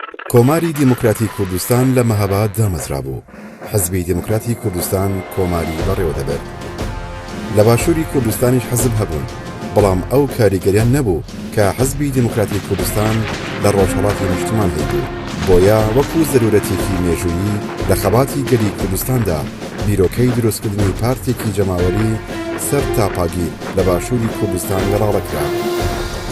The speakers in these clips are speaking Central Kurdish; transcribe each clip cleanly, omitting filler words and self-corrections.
کۆماری دیموکراتی کوردستان لە مەهاباد دامەزرا بوو. حزبی دیموکراتی کوردستان کۆماری بەڕێوە دەبێت. لە باشووری کوردستانیش حزب هەبوون، بەڵام ئەو کاریگەریان نەبوو کە حزبی دیموکراتی کوردستان لە ڕۆژهەڵاتی نیشتمان هەیبوو. بۆیە وەکو زەرورەتێکی مێژوویی لە خەباتی گەلی کوردستاندا بیرۆکەی دروستکردنی پارتێکی جەماوەری سەر تاپاگیر لە باشووری کوردستان لەراڵەکرا.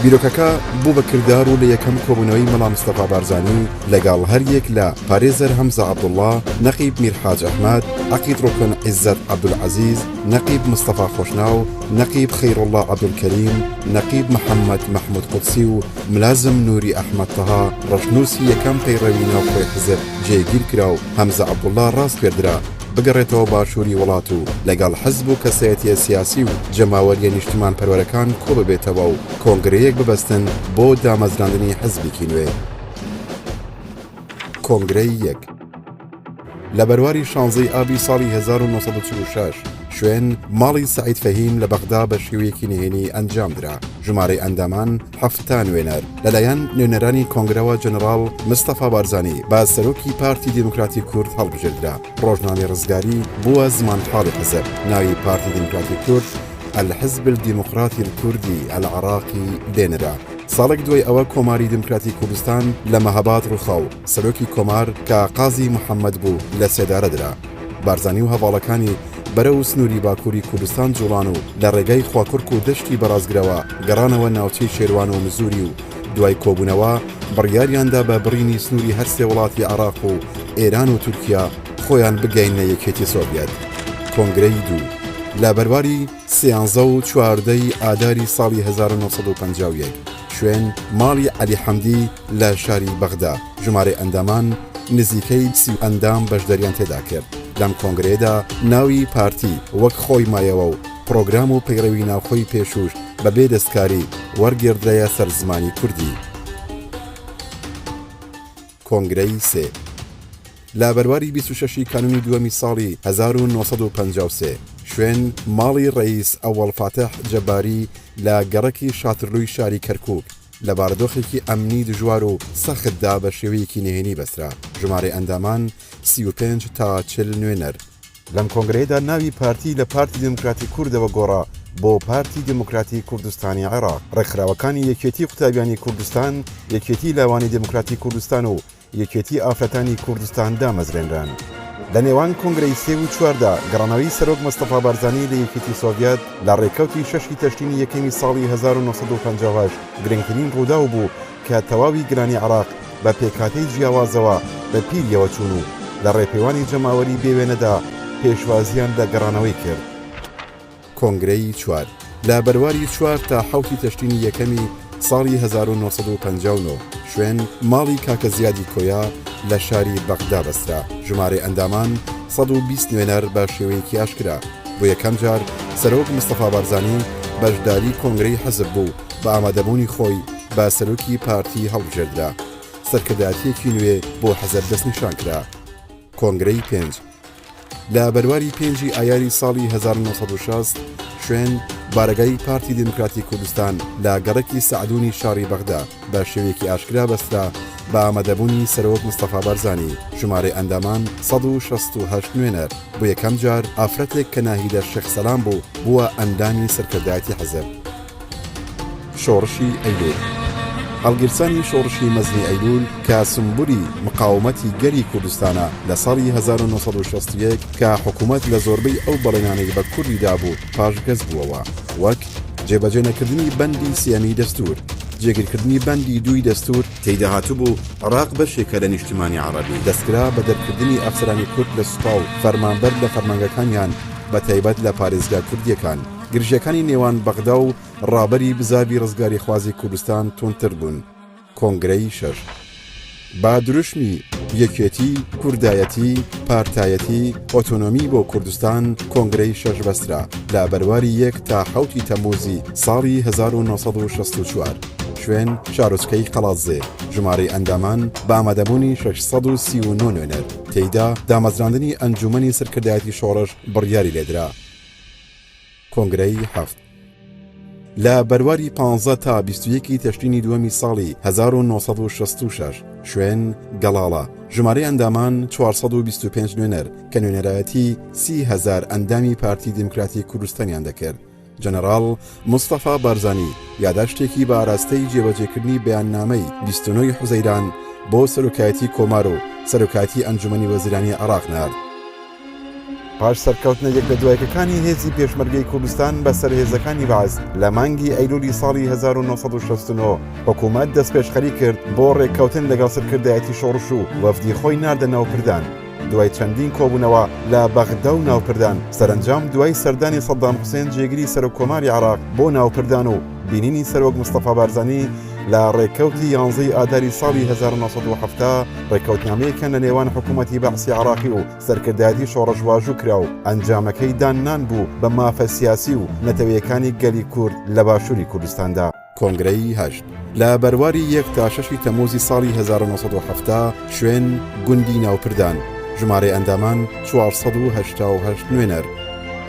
بیرۆکەکە بوو بە کردار و لە یەکەم کۆبوونەوەی مەڵام مستەفا بارزانی لەگەڵ هەریەک لە پارێزەر هەمزە عەبدوڵڵا، نەقیب میرحاج ئەحمەد، عەقید ڕوکن عیززەت عەبدولعەزیز، نەقیب مستەفا خۆشناو، نەقیب خەیرۆڵڵا عەبدولکەریم، نەقیب محەممەد مەحموود قودسی و ملازم نووری ئەحمەد تەها ڕەشنووسی یەکەم پەیڕەوی ناوخۆی حزب جێگیر کرا و هەمزە عەبدوڵڵا ڕاست پێدرا بگەڕێتەوە باشووری وڵات و لەگەڵ حزب و کەسایەتیە سیاسی و جەماوەریە نیشتمان پەروەرەکان کۆ ببێتەوە و کۆنگرەیەک ببەستن بۆ دامەزراندنی حزبێکی نوێ. کۆنگرەی یەک لە بەرواری 16 ئابی ساڵی 1946 شوێن ماڵی سەعید فەهیم لە بەغدا بە شێوەیەکی نهێنی ئەنجام درا. ژمارەی ئەندامان 7 نوێنەر لەلایەن نوێنەرانی کۆنگرەوە جەنەڕاڵ مستەفا بارزانی با سەرۆکی پارتی دیموکراتی کورد هەڵبژێردرا. ڕۆژنامەی ڕزگاری بووە زمانحاڵی حزب. ناوی پارتی دیموکراتی کورد الحزب الديمقراطي الكردي العراقي دێنرا. ساڵێک دوای ئەوە کۆماری دیموکراتی کوردستان لە مەهاباد ڕووخاو. سەرۆکی کۆمار کە قازی محەممەد بوو لە سێدارە درا. بارزانی و هەواڵەکانی بەرەو سنووری باکووری کوردستان جوڵان و لە ڕێگەی خواکورک و دەشتی بەڕازگرەوە گەڕانەوە ناوچەی شێروان و مزوری و دوای کۆبوونەوە بڕیاریاندا بە بڕینی سنووری هەرسێ وڵاتی عراق و ئێران و تورکیا خۆیان بگەینە یەکێتی سۆڤیەت. کۆنگرەی دوو لە بەرواری 13 ئاداری ساڵی 1951 شوێن ماڵی عەلی حەمدی لە شاری بەغدا. ژمارەی ئەندامان نزیکەی 30 ئەندام بەشدەریان تێدا کرد. لەم کۆنگرەیەدا ناوی پارتی وەک خۆی مایەوە و پرۆگرام و پەیڕەوی ناوخۆی پێشوش بەبێ دەستکاری وەرگێردرایە سەر زمانی کوردی. کۆنگرەی سێ لە بەرواری 26 کانونی دووەمی ساڵی 1953 شوێن ماڵی ڕئیس ئەوەڵ فاتح جەباری لە گەڕەکی شاترلووی شاری کەرکووک لە بارودۆخێکی ئەمنی دژوار و سەختدا بە شێوەیەکی نهێنی بەسترا. ژمارەی ئەندامان 35 تا 40 نوێنەر. لەم کۆنگرەیەدا ناوی پارتی لە پارتی دیموکراتی کوردەوە گۆڕا بۆ پارتی دیموکراتی کوردستانی عێراق. ڕێکخراوەکانی یەکێتی قوتابیانی کوردستان، یەکێتی لاوانی دیموکراتی کوردستان و یەکێتی ئافرەتانی کوردستان دامەزرێنران. لە نێوان کۆنگرەی 3 و 4دا گەڕانەوەی سەرۆک مستەفا بارزانی لە یەکێتی سۆڤیەت لە ڕێکەوتی 6 تەشتینی یەکەمی ساڵی 1950 گرنگترین ڕووداو بوو کە تەواوی گرانی عراق بە پێکهاتەی جیاوازەوە بە پیریەوە چوون و لە ڕێپەیوانی جەماوەری بێوێنەدا پێشوازیان لە گەڕانەوەی کرد. کۆنگرەی 4 لە بەرواری 4 تا 7 تەشتینی یەکەمی ساڵی 1959 شوێن ماڵی کاکە زیادی کۆیا لە شاری بەغدا بەسترا. ژمارەی ئەندامان 120 نوێنەر بە شێوەیەکی ئاشکرا. بۆ یەکەم جار سەرۆک مستەفا بارزانی بەشداری کۆنگرەی حزب بوو بە ئامادەبوونی خۆی بە سەرۆکی پارتی هەڵبژێردرا. سەرکردایەتیەکی نوێ بۆ حەزب دەستنیشان کرا. کۆنگرەی 5 لە بەرواری 5 ئایاری ساڵی 1960 شوێن بارگای پارتی دیموکراتی کوردستان لە گەڕێکی سەعدونی شاری بەغدا بە شێوەیەکی ئاشکرا بەسترا بە ئامادەبوونی سەرۆک مستەفا بارزانی. ژمارەی ئەندامان 168 نوێنەر. بۆ یەکەم جار ئافرەتێک کە ناهیدە شێخ سەلام بوو بووە ئەندامی سەرکردایەتی حەزب. شۆڕشی ئەیلول هەڵگیرسانی شۆڕشی مەزنی ئەیلول کە سمبولی مقاومەتی گەری کوردستانە لە ساڵی 1961 کە حکوومەت لە زۆربەی ئەو بەڵێنانەی بە کوردیدا بوو پاشگەز بووەوە، وەک جێبەجێ نەکردنی بەندی سیەمی دەستور، جێگیرکردنی بەندی 2 دەستور تێیدا هاتوو بوو عێراق بەشێکە لە نیشتمانی عەرەبی. دەستکرا بە دەرکردنی ئەفسەرانی کورد لە سوپا و فەرمانبەر لە فەرمانگەکانیان بە تایبەت لە پارێزگا کوردیەکان. گرژەکانی نێوان بەغدا و ڕابەری بزاوی ڕزگاری خوازی کوردستان تونتر بوون. کۆنگرەی 6 با دروشمی یەکێتی، کوردایەتی، پارتایەتی، ئۆتۆنۆمی بۆ کوردستان کۆنگرەی 6 بەسترا لە بەرواری 1 تا 7 تەمووزی ساڵی 1964 شوێن شارۆچکەی قەڵاتزێ. ژمارەی ئەندامان بە ئامادەبوونی 639 نوێنەر. تێیدا دامەزراندنی ئەنجومەنی سەرکردایەتی شۆڕش بڕیاری لێدرا. کۆنگرەی 7 لە بەرواری 15 تا 21 تەشتینی دووەمی ساڵی 1966 شوێن گەڵاڵە. ژمارەی ئەندامان 425 نوێنەر کە نوێنەرایەتی 30,000 ئەندامی پارتی دموکراتی کوردستانیان دەکرد. جەنەڕاڵ مستەفا بارزانی یاداشتێکی بە ئاراستەی جێبەجێکردنی بەیاننامەی 29 حوزەیران بۆ سەرۆکایەتی کۆمار و سەرۆکایەتی ئەنجومەنی وەزیرانی عێراق نارد. پاش سەرکەوتنە یەک لە دوایەکەکانی هێزی پێشمەرگەی کوردستان بە سەرهێزەکانی بەعز لە مانگی ئەیلولی ساڵی 1969 حکوومەت دەستپێشخەری کرد بۆ ڕێککەوتن لەگەڵ سەرکردایەتی شۆڕش و وەفدی خۆی ناردە ناوپردان. دوای چەندین کۆبوونەوە لە بەغدە و ناوپردان سەرنجام دوای سەردانی سەدام حوسێن جێگیری سەرۆکۆماری عێراق بۆ ناوپردان و بینینی سەرۆک مستەفا بارزانی لە ڕێککەوتی 11 ئاداری ساڵی 1970 ڕێککەوتنامەیەکە لە نێوان حکوومەتی بەعسی عێراقی و سەرکردایەتی شۆڕش واژوو کرا و ئەنجامەکەی داننان بوو بە مافە سیاسی و نەتەوەیەکانی گەلی کورد لە باشووری کوردستاندا. کۆنگرەی هەشت لە بەرواری 1 تا 6 تەموزی ساڵی 1970 شوێن گوندی ناوپردان ژمارەی ئەندامان 488 نوێنەر.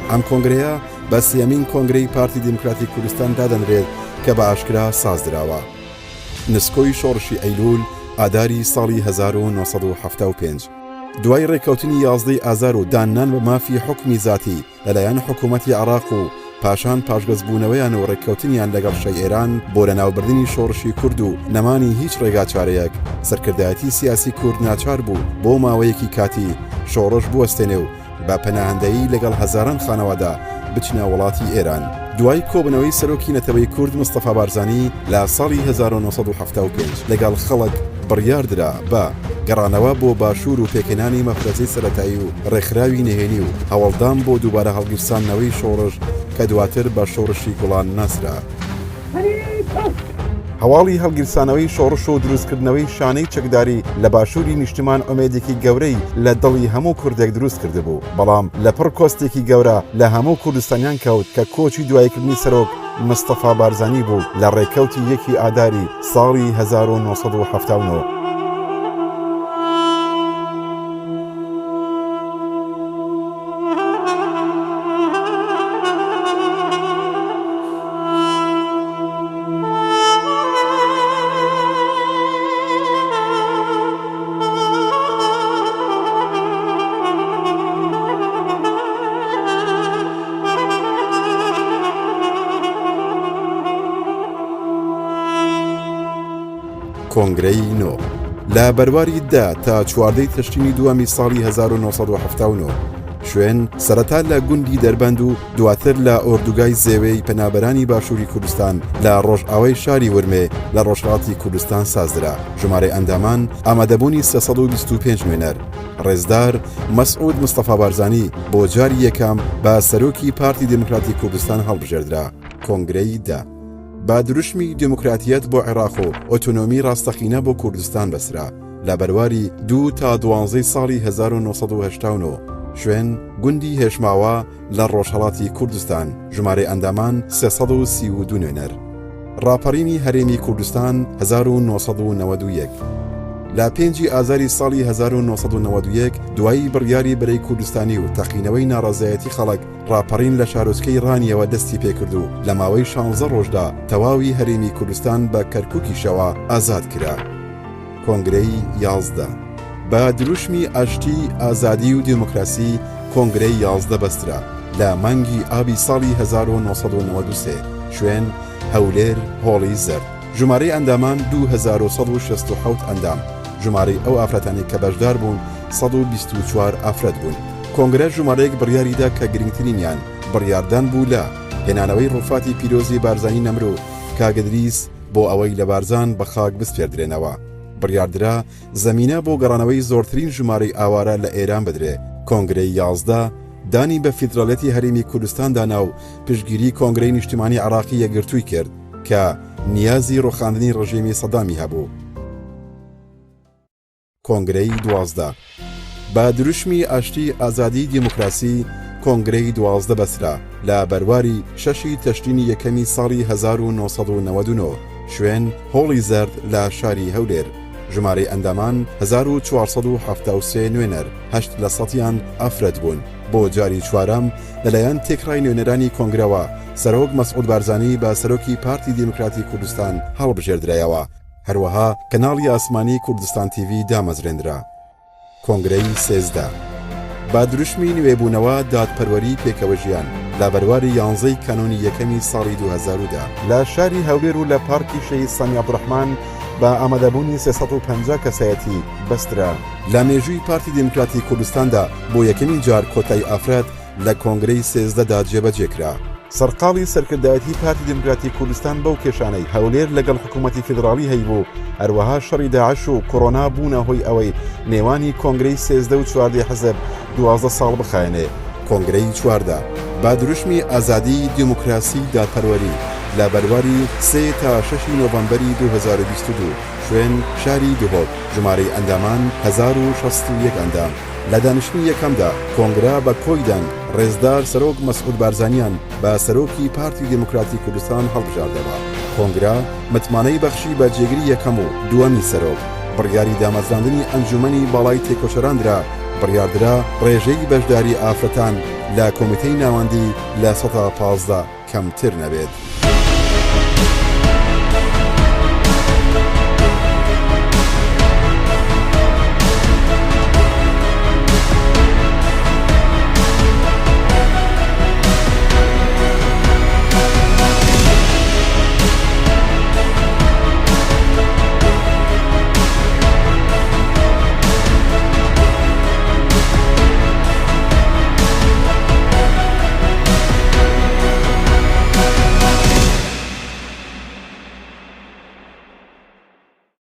ئەم کۆنگرەیە بە سێمین کۆنگرەی پارتی دموکراتی کوردستان دادەنرێت کە بە ئاشکرا سازدراوە. نسکۆی شۆڕشی ئەیلول ئاداری ساڵی 1975 دوای ڕێککەوتنی 11 ئازار و داننان بە مافی حکمی زاتی لەلایەن حکوومەتی عێراق و پاشان پاشگەزبوونەوەیان و ڕێککەوتنیان لەگەڵ شەی ئێران بۆ لەناوبردننی شۆڕشی کورد و نەمانی هیچ ڕێگا چارەیەک سەرکردایەتی سیاسی کورد ناچار بوو بۆ ماوەیەکی کاتی شۆڕش بوەستێنێ و بە پەناهەندەیی لەگەڵ هەزاران خانەوەدا بچنە وڵاتی ئێران. دوای کۆبنەوەی سەرۆکی نەتەوەی کورد مستەفا بارزانی لە ساڵی 1975 لەگەڵ خەڵک بڕیاردرا بە گەڕانەوە بۆ باشوور و پێکەنانی مەفرەزەی سەرەتایی و ڕێکخراوی نهێنی و هەوڵدان بۆ دووبارە هەڵگیرسانەوەی شۆڕش کە دواتر بە شۆڕشی گوڵان ناسرا. هەواڵی هەڵگیرسانەوەی شۆڕش و دروستکردنەوەی شانەی چەکداری لە باشووری نیشتمان ئومێدێکی گەورەی لە دڵی هەموو کوردێک دروست کردبوو، بەڵام لە پڕ کۆستێکی گەورە لە هەموو کوردستانیان کەوت کە کۆچی دوایکردنی سەرۆک مستەفا بارزانی بوو لە ڕێککەوتی 1 ئاداری ساڵی 1970. کۆنگرەی نۆ لە بەرواری 10 تا 14 تشرینی دووەمی ساڵی 1970 شوێن سەرەتا لە گوندی دەربەند و دواتر لە ئۆردوگای زێوەی پەنابەرانی باشووری کوردستان لە ڕۆژئاوای شاری ورمێ لە ڕۆژهەڵاتی کوردستان سازدرا. ژمارەی ئەندامان ئامادەبوونی 325 نوێنەر. ڕێزدار مەسعود مستەفا بارزانی بۆ جاری یەکەم بە سەرۆکی پارتی دموکراتی کوردستان هەڵبژێردرا. کۆنگرەی 10 با دروشمی دموکراتیەت بۆ عێراق و ئۆتۆنۆمی ڕاستەقینە بۆ کوردستان بەسرا. لە بەرواری 2 تا 12 ساڵی 1970 شوێن گوندی هێشماوە لە ڕۆژهەڵاتی کوردستان ژمارەی ئەندامان 332 نوێنەر. ڕاپەڕینی هەرێمی کوردستان 1991 لە 5 ئازاری ساڵی 1991 دوایی بڕیاری بەرەی کوردستانی و تەقینەوەی ناڕازایەتی خەڵک ڕاپەڕین لە شارۆچکەی ڕانیەوە دەستی پێکرد و لە ماوەی 16 ڕۆژدا تەواوی هەرێمی کوردستان بە کەرکووکیشەوە ئازاد کرا. کۆنگرەی 11 بە دروشمی ئاشتی ئازادی و دیموکراسی کۆنگرەی 11 بەسترا لە مانگی ئابی ساڵی 1993 شوێن هەولێر هۆڵی زەرد. ژمارەی ئەندامان 2167 ئەندام. ژمارەی ئەو ئافرەتانی کە بەشدار بوون 124 ئافرەت بوون. کۆنگرە ژمارەیەک بڕیاریدا کە گرنگترینیان بڕیاردان بوو لە هێنانەوەی ڕووفاتی پیرۆزی بارزانی نەمرۆ کاگدریس بۆ ئەوەی لە بارزان بە خاک بسپێردرێنەوە. بڕیاردرا زەمینە بۆ گەڕانەوەی زۆرترین ژمارەی ئاوارە لە ئێران بدرێ. کۆنگرەی 11 دانی بە فیدراڵەتی هەرێمی کوردستان دانا و پشتگیری کۆنگرەی نیشتیمانی عێراقی یەکگرتووی کرد کە نیازی ڕۆخاندنی ڕژیمی سەدامی هەبوو. کۆنگرەی 12 با دروشمی ئاشتی ئازادی دیموکراسی کۆنگرەی 12 بەسرا لە بەرواری 6 تشرینی یەکەمی ساڵی 1999 شوێن هۆڵی زەرد لە شاری هەولێر. ژمارەی ئەندامان 1473 نوێنەر 8 لە سەدیان ئافرەت بوون. بۆ جاری چوارەم لەلایەن تێکڕای نوێنەرانی کۆنگرەوە سەرۆک مەسعود بارزانی بە سەرۆکی پارتی دموکراتی کوردستان هەڵبژێردرایەوە. هەروەها کەناڵی ئاسمانی کوردستان TV دامەزرێنرا. کۆنگرەی 13 با دروشمی نوێبوونەوە دادپەروەری پێکەوە ژیان لە بەرواری 11 کانۆنی یەکەمی ساڵی 2010 لە شاری هەولێر و لە پارکی شەهید سامی عەبدوڕەحمان بە ئامادەبوونی 350 کەسایەتی بەسترا. لە مێژووی پارتی دموکراتی کوردستاندا بۆ یەکەمین جار کۆتای ئافراد لە کۆنگرەی 13دا جێبەجێکرا. سەرقاڵی سەرکردایەتی پارتی دموکراتی کوردستان بەو کێشانەی هەولێر لەگەڵ حکوومەتی فیدراڵی هەیبوو، هەروەها شەڕی داعش و کۆڕۆنا بوونە هۆی ئەوەی نێوانی کۆنگرەی 13 و 14 حەزب 12 ساڵ بخایێنێ. کۆنگرەی 14 با دروشمی ئازادی، دیموکراسی، دادپەروەری لە بەرواری 3 تا 6 نۆڤەمبەری 2022 شوێن شاری دوهۆک، ژمارەی ئەندامان 1061 ئەندام. لە دانیشتنی یەکەمدا کۆنگرا بە کۆیدان ڕێزدار سەرۆک مەسعود بارزانیان بە سەرۆکی پارتی دموکراتی کوردستان هەڵبژاردەوە. کۆنگرا متمانەی بەخشی بە جێگیری یەکەم و دووەمی سەرۆک، بڕیاری دامەزراندنی ئەنجومەنی باڵای تێکۆشەراندرا، بڕیاردرا ڕێژەی بەشداری ئافرەتان لە کۆمیتەی ناوەندی لە 115 کەمتر نەبێت.